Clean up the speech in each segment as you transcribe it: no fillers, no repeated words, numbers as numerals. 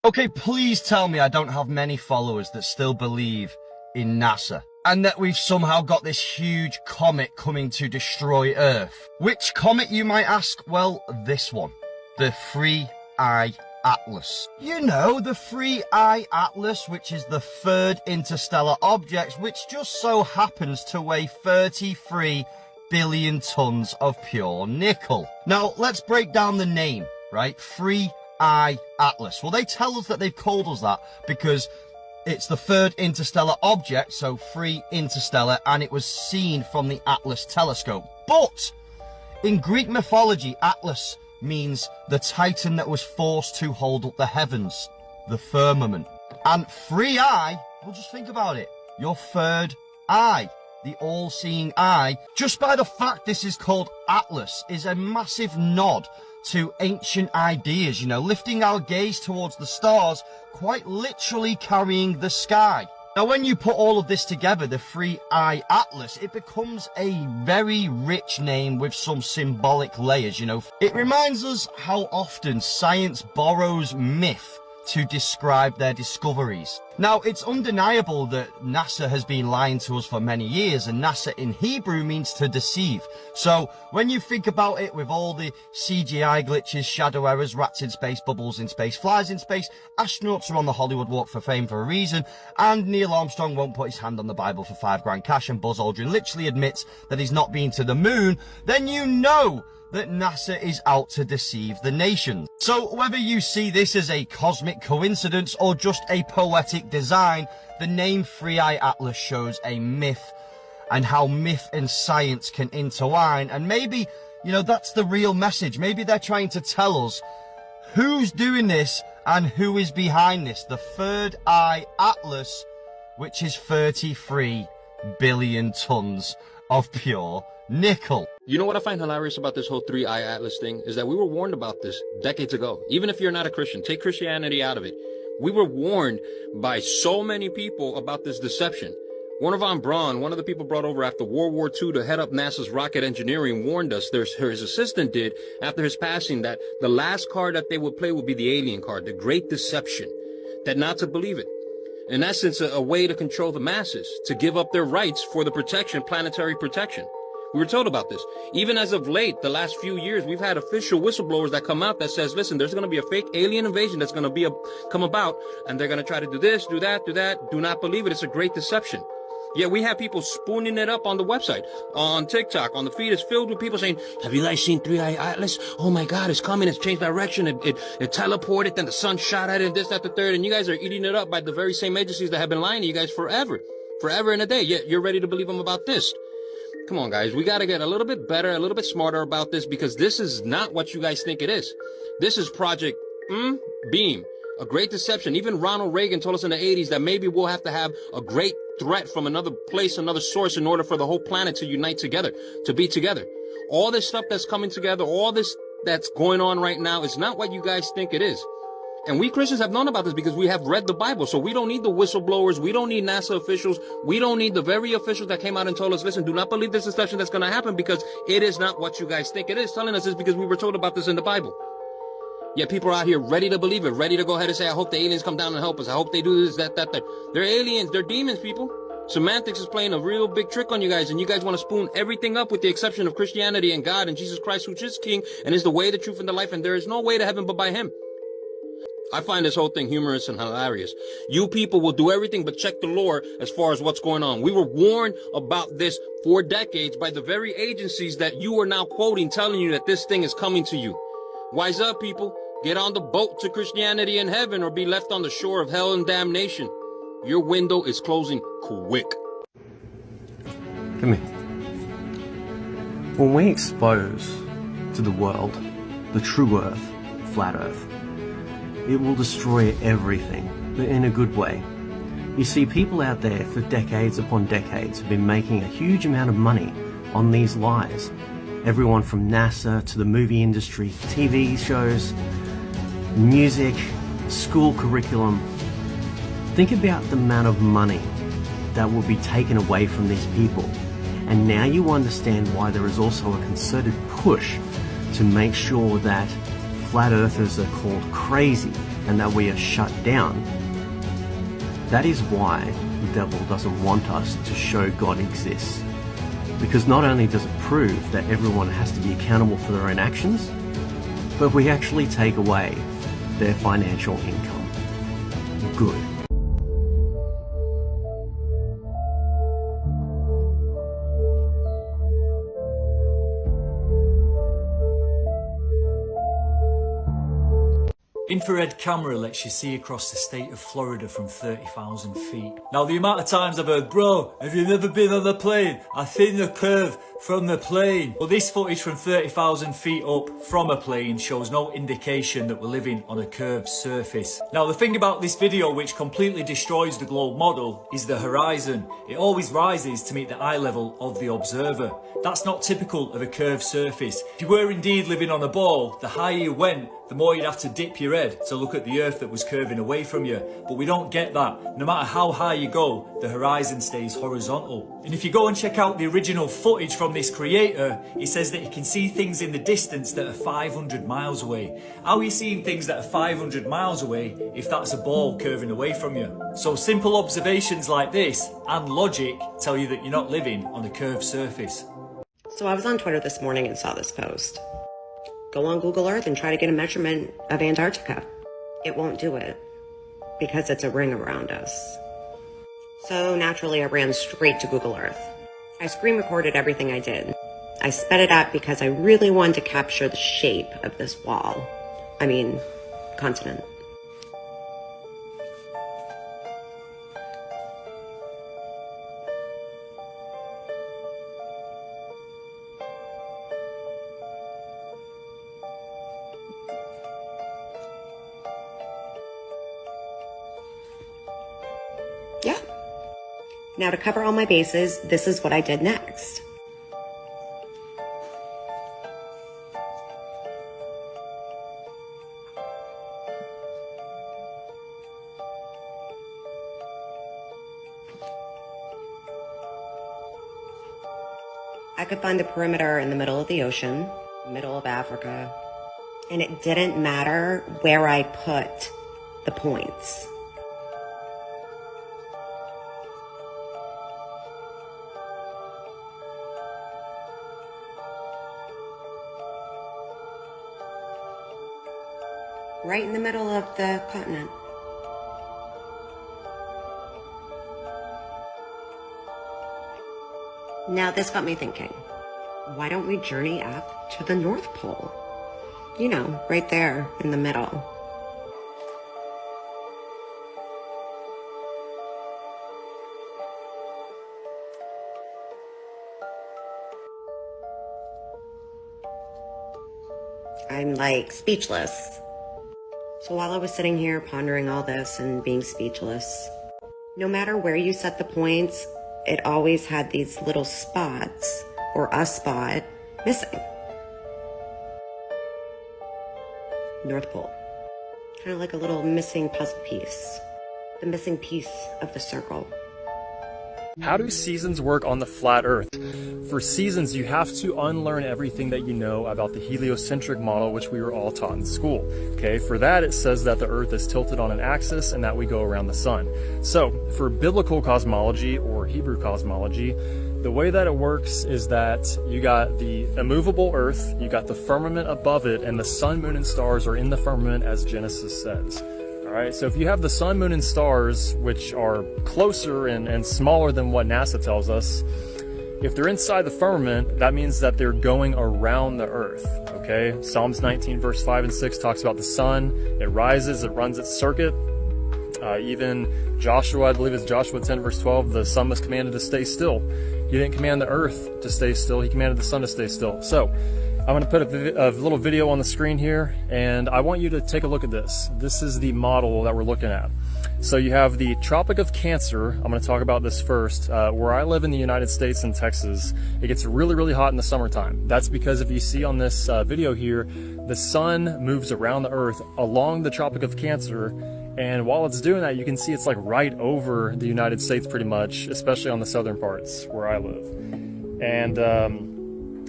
Okay, please tell me I don't have many followers that still believe in NASA, and that we've somehow got this huge comet coming to destroy Earth. Which comet, you might ask? Well, this one. The 3iAtlas. You know, the 3iAtlas, which is the third interstellar object, which just so happens to weigh 33 billion tons of pure nickel. Now, let's break down the name, right? 3iAtlas. Well, they tell us that they've called us that because it's the third interstellar object, so 3 interstellar, and it was seen from the Atlas telescope. But in Greek mythology, Atlas means the titan that was forced to hold up the heavens, the firmament. And 3i, well, just think about it, your third eye, the all-seeing eye. Just by the fact this is called Atlas is a massive nod to ancient ideas, you know, lifting our gaze towards the stars, quite literally carrying the sky. Now, when you put all of this together, the 3iAtlas, it becomes a very rich name with some symbolic layers, you know. It reminds us how often science borrows myth to describe their discoveries. Now, it's undeniable that NASA has been lying to us for many years, and NASA in Hebrew means to deceive. So when you think about it, with all the CGI glitches, shadow errors, rats in space, bubbles in space, flies in space, astronauts are on the Hollywood Walk of Fame for a reason, and Neil Armstrong won't put his hand on the Bible for $5 cash, and Buzz Aldrin literally admits that he's not been to the moon, then you know that NASA is out to deceive the nations. So whether you see this as a cosmic coincidence or just a poetic design, the name 3iAtlas shows a myth and how myth and science can intertwine. And maybe, you know, that's the real message. Maybe they're trying to tell us who's doing this and who is behind this. The third eye Atlas, which is 33 billion tons of pure nickel. You know what I find hilarious about this whole 3iAtlas thing is that we were warned about this decades ago. Even if you're not a Christian, take Christianity out of it. We were warned by so many people about this deception. Werner von Braun, one of the people brought over after World War II to head up NASA's rocket engineering, warned us, his assistant did, after his passing, that the last card that they would play would be the alien card, the Great Deception, that not to believe it. In essence, a way to control the masses, to give up their rights for the protection, planetary protection. We were told about this. Even as of late, the last few years, we've had official whistleblowers that come out that says, listen, there's going to be a fake alien invasion that's going to come about, and they're going to try to do this, do that, do that. Do not believe it. It's a great deception. Yet we have people spooning it up on the website, on TikTok, on the feed. It's filled with people saying, have you guys seen 3iAtlas? Oh my God, it's coming. It's changed direction. It teleported. Then the sun shot at it and this, that, the third. And you guys are eating it up by the very same agencies that have been lying to you guys forever and a day. Yet you're ready to believe them about this. Come on, guys. We got to get a little bit better, a little bit smarter about this, because this is not what you guys think it is. This is Project Beam, a great deception. Even Ronald Reagan told us in the 80s that maybe we'll have to have a great threat from another place, another source, in order for the whole planet to unite together, to be together. All this stuff that's coming together, all this that's going on right now is not what you guys think it is. And we Christians have known about this because we have read the Bible. So we don't need the whistleblowers. We don't need NASA officials. We don't need the very officials that came out and told us, listen, do not believe this deception that's going to happen, because it is not what you guys think it is. Telling us this because we were told about this in the Bible. Yet people are out here ready to believe it, ready to go ahead and say, I hope the aliens come down and help us. I hope they do this, that. They're aliens. They're demons, people. Semantics is playing a real big trick on you guys, and you guys want to spoon everything up with the exception of Christianity and God and Jesus Christ, which is King and is the way, the truth, and the life, and there is no way to heaven but by Him. I find this whole thing humorous and hilarious. You people will do everything but check the lore as far as what's going on. We were warned about this for decades by the very agencies that you are now quoting, telling you that this thing is coming to you. Wise up, people. Get on the boat to Christianity and heaven, or be left on the shore of hell and damnation. Your window is closing quick. Come here. When we expose to the world the true Earth, flat Earth, it will destroy everything, but in a good way. You see, people out there for decades upon decades have been making a huge amount of money on these lies. Everyone from NASA to the movie industry, TV shows, music, school curriculum. Think about the amount of money that will be taken away from these people. And now you understand why there is also a concerted push to make sure that flat earthers are called crazy and that we are shut down, that is why the devil doesn't want us to show God exists. Because not only does it prove that everyone has to be accountable for their own actions, but we actually take away their financial income. Good. Infrared camera lets you see across the state of Florida from 30,000 feet. Now the amount of times I've heard, bro, have you never been on a plane? I've seen the curve from the plane. Well, this footage from 30,000 feet up from a plane shows no indication that we're living on a curved surface. Now the thing about this video which completely destroys the globe model is the horizon. It always rises to meet the eye level of the observer. That's not typical of a curved surface. If you were indeed living on a ball, the higher you went, the more you'd have to dip your head to look at the earth that was curving away from you. But we don't get that. No matter how high you go, the horizon stays horizontal. And if you go and check out the original footage from this creator, he says that he can see things in the distance that are 500 miles away. How are you seeing things that are 500 miles away if that's a ball curving away from you? So simple observations like this and logic tell you that you're not living on a curved surface. So I was on Twitter this morning and saw this post. Go on Google Earth and try to get a measurement of Antarctica. It won't do it because it's a ring around us. So naturally I ran straight to Google Earth. I screen recorded everything I did. I sped it up because I really wanted to capture the shape of this wall. Continent. Yeah. Now to cover all my bases, this is what I did next. I could find the perimeter in the middle of the ocean, middle of Africa, and it didn't matter where I put the points. Right in the middle of the continent. Now this got me thinking, why don't we journey up to the North Pole? You know, right there in the middle. I'm like speechless. So while I was sitting here pondering all this and being speechless, no matter where you set the points, it always had these little spots, or a spot, missing. North Pole. Kind of like a little missing puzzle piece. The missing piece of the circle. How do seasons work on the flat Earth? For seasons, you have to unlearn everything that you know about the heliocentric model, which we were all taught in school. Okay, for that it says that the Earth is tilted on an axis and that we go around the sun. So, for biblical cosmology or Hebrew cosmology, the way that it works is that you got the immovable Earth, you got the firmament above it, and the sun, moon, and stars are in the firmament as Genesis says. Alright, so if you have the sun, moon, and stars, which are closer and smaller than what NASA tells us, if they're inside the firmament, that means that they're going around the earth, okay? Psalms 19 verse 5 and 6 talks about the sun. It rises, it runs its circuit. Even Joshua, I believe it's Joshua 10 verse 12, the sun was commanded to stay still. He didn't command the earth to stay still, he commanded the sun to stay still. So, I'm going to put a little video on the screen here, and I want you to take a look at this. This is the model that we're looking at. So you have the Tropic of Cancer. I'm going to talk about this first. Where I live in the United States in Texas, it gets really, really hot in the summertime. That's because if you see on this video here, the sun moves around the earth along the Tropic of Cancer, and while it's doing that, you can see it's like right over the United States pretty much, especially on the southern parts where I live. And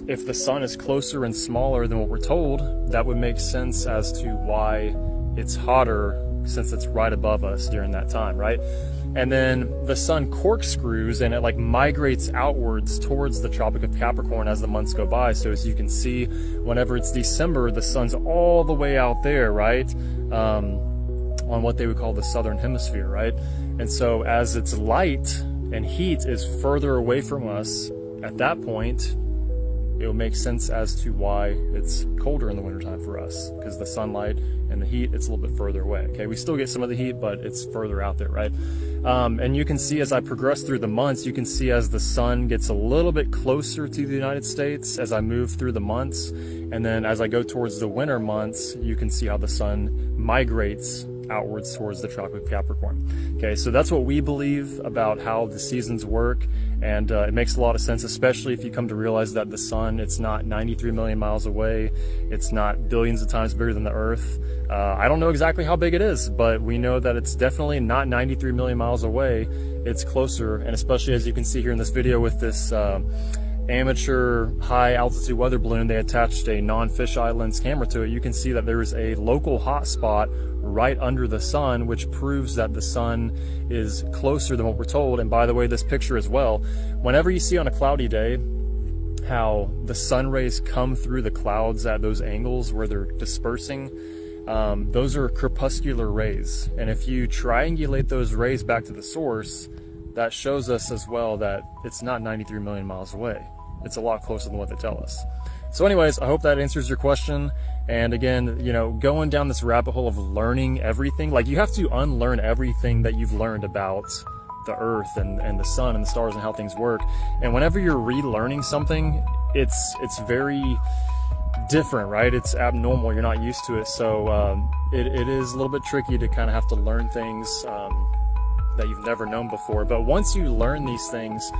if the sun is closer and smaller than what we're told, that would make sense as to why it's hotter since it's right above us during that time, right? And then the sun corkscrews and it like migrates outwards towards the Tropic of Capricorn as the months go by. So as you can see, whenever it's December, the sun's all the way out there, right? On what they would call the southern hemisphere, right? And so as its light and heat is further away from us at that point, it will make sense as to why it's colder in the wintertime for us, because the sunlight and the heat, it's a little bit further away. Okay, we still get some of the heat, but it's further out there, right? And you can see as I progress through the months, you can see as the sun gets a little bit closer to the United States as I move through the months, and then as I go towards the winter months, you can see how the sun migrates outwards towards the Tropic of Capricorn. Okay, so that's what we believe about how the seasons work, and it makes a lot of sense, especially if you come to realize that the sun, it's not 93 million miles away, it's not billions of times bigger than the Earth. I don't know exactly how big it is, but we know that it's definitely not 93 million miles away. It's closer, and especially as you can see here in this video with this amateur high altitude weather balloon, they attached a non-fisheye lens camera to it. You can see that there is a local hot spot right under the sun, which proves that the sun is closer than what we're told. And by the way, this picture as well, whenever you see on a cloudy day how the sun rays come through the clouds at those angles where they're dispersing, those are crepuscular rays, and if you triangulate those rays back to the source, that shows us as well that it's not 93 million miles away. It's a lot closer than what they tell us. So anyways, I hope that answers your question. And again, you know, going down this rabbit hole of learning everything, like you have to unlearn everything that you've learned about the earth and the sun and the stars and how things work. And whenever you're relearning something, it's very different, right? It's abnormal. You're not used to it. So it is a little bit tricky to kind of have to learn things that you've never known before. But once you learn these things,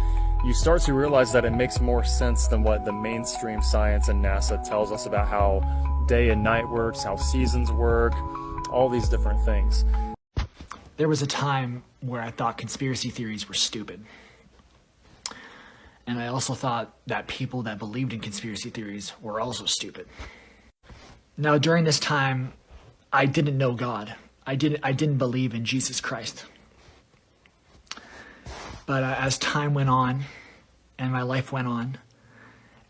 you start to realize that it makes more sense than what the mainstream science and NASA tells us about how day and night works, how seasons work, all these different things. There was a time where I thought conspiracy theories were stupid. And I also thought that people that believed in conspiracy theories were also stupid. Now, during this time, I didn't know God. I didn't believe in Jesus Christ. But as time went on and my life went on,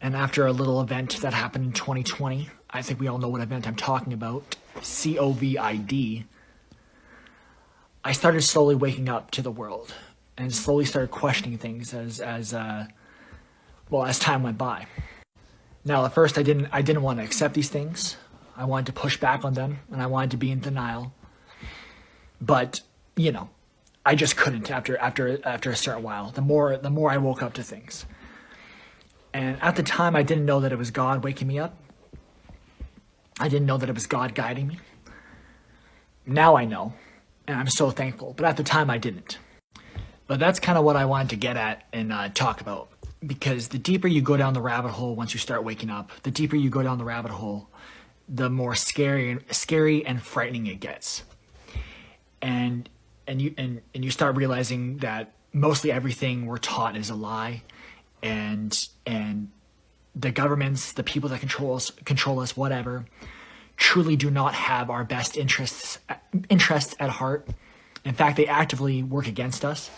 and after a little event that happened in 2020, I think we all know what event I'm talking about, COVID, I started slowly waking up to the world and slowly started questioning things as time went by. Now, at first I didn't want to accept these things. I wanted to push back on them, and I wanted to be in denial. But, you know, I just couldn't after a certain while. The more I woke up to things. And at the time, I didn't know that it was God waking me up. I didn't know that it was God guiding me. Now I know, and I'm so thankful. But at the time, I didn't. But that's kind of what I wanted to get at and talk about. Because the deeper you go down the rabbit hole once you start waking up, the deeper you go down the rabbit hole, the more scary and frightening it gets. And you start realizing that mostly everything we're taught is a lie, and the governments, the people that control us, whatever, truly do not have our best interests at heart. In fact, they actively work against us.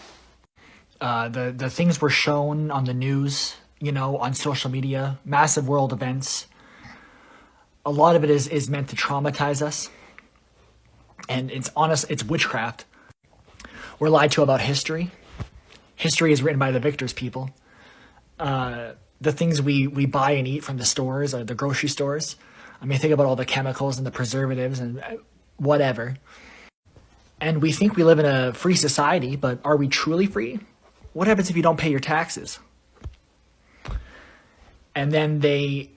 The things we're shown on the news, you know, on social media, massive world events, a lot of it is meant to traumatize us. And it's witchcraft. We're lied to about history. History is written by the victors, people. The things we buy and eat from the stores or the grocery stores. I mean, think about all the chemicals and the preservatives and whatever. And we think we live in a free society, but are we truly free? What happens if you don't pay your taxes? And then they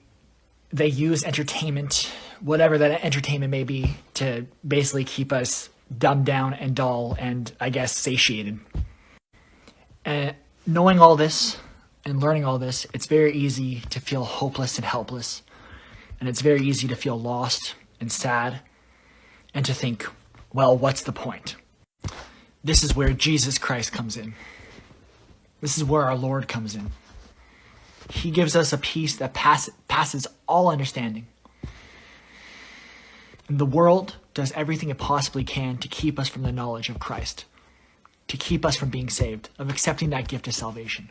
use entertainment, whatever that entertainment may be, to basically keep us dumbed down and dull and, I guess, satiated. And knowing all this and learning all this, it's very easy to feel hopeless and helpless. And it's very easy to feel lost and sad and to think, well, what's the point? This is where Jesus Christ comes in. This is where our Lord comes in. He gives us a peace that passes all understanding. And the world does everything it possibly can to keep us from the knowledge of Christ, to keep us from being saved, of accepting that gift of salvation.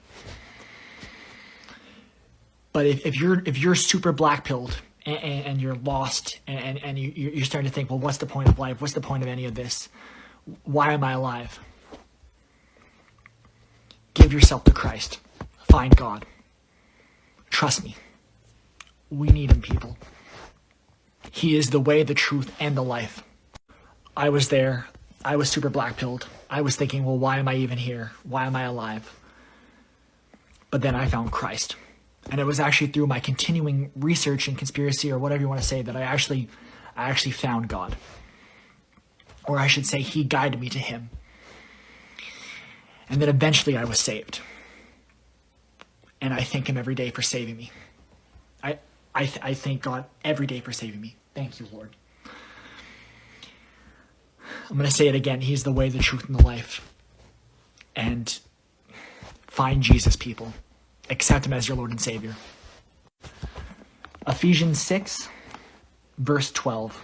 But if you're super black-pilled and you're lost and you're starting to think, well, what's the point of life? What's the point of any of this? Why am I alive? Give yourself to Christ. Find God. Trust me. We need him, people. He is the way, the truth, and the life. I was there. I was super black-pilled. I was thinking, well, why am I even here? Why am I alive? But then I found Christ. And it was actually through my continuing research and conspiracy, or whatever you want to say, that I actually found God. Or I should say, he guided me to him. And then eventually I was saved. And I thank him every day for saving me. I thank God every day for saving me. Thank you, Lord. I'm going to say it again. He's the way, the truth, and the life. And find Jesus, people. Accept him as your Lord and Savior. Ephesians 6, verse 12.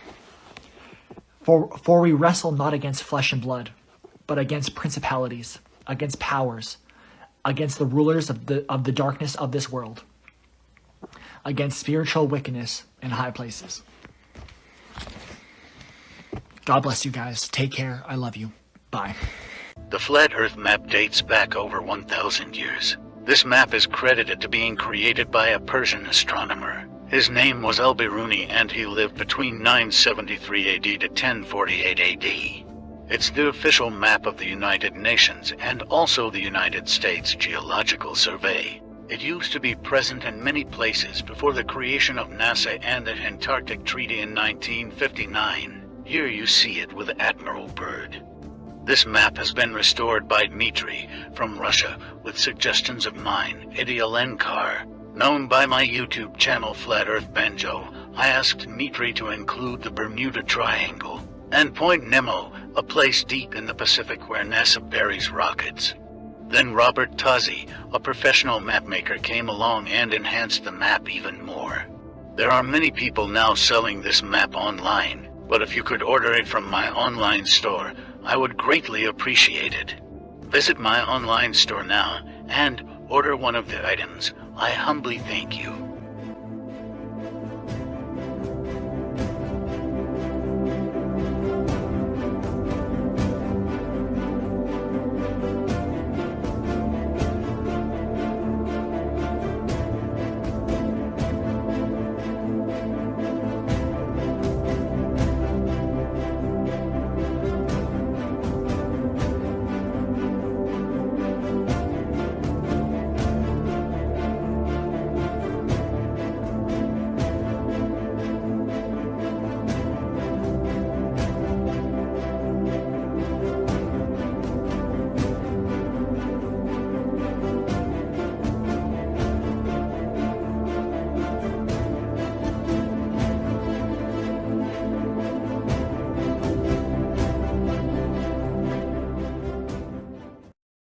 For we wrestle not against flesh and blood, but against principalities, against powers, against the rulers of the darkness of this world, against spiritual wickedness in high places. God bless you guys. Take care. I love you. Bye. The Flat Earth map dates back over 1,000 years. This map is credited to being created by a Persian astronomer. His name was Al-Biruni, and he lived between 973 AD to 1048 AD. It's the official map of the United Nations and also the United States Geological Survey. It used to be present in many places before the creation of NASA and the Antarctic Treaty in 1959. Here you see it with Admiral Byrd. This map has been restored by Dmitry from Russia with suggestions of mine, Eddie Alenkar. Known by my YouTube channel Flat Earth Banjo, I asked Dmitry to include the Bermuda Triangle and Point Nemo, a place deep in the Pacific where NASA buries rockets. Then Robert Tozzi, a professional mapmaker, came along and enhanced the map even more. There are many people now selling this map online, but if you could order it from my online store, I would greatly appreciate it. Visit my online store now and order one of the items. I humbly thank you.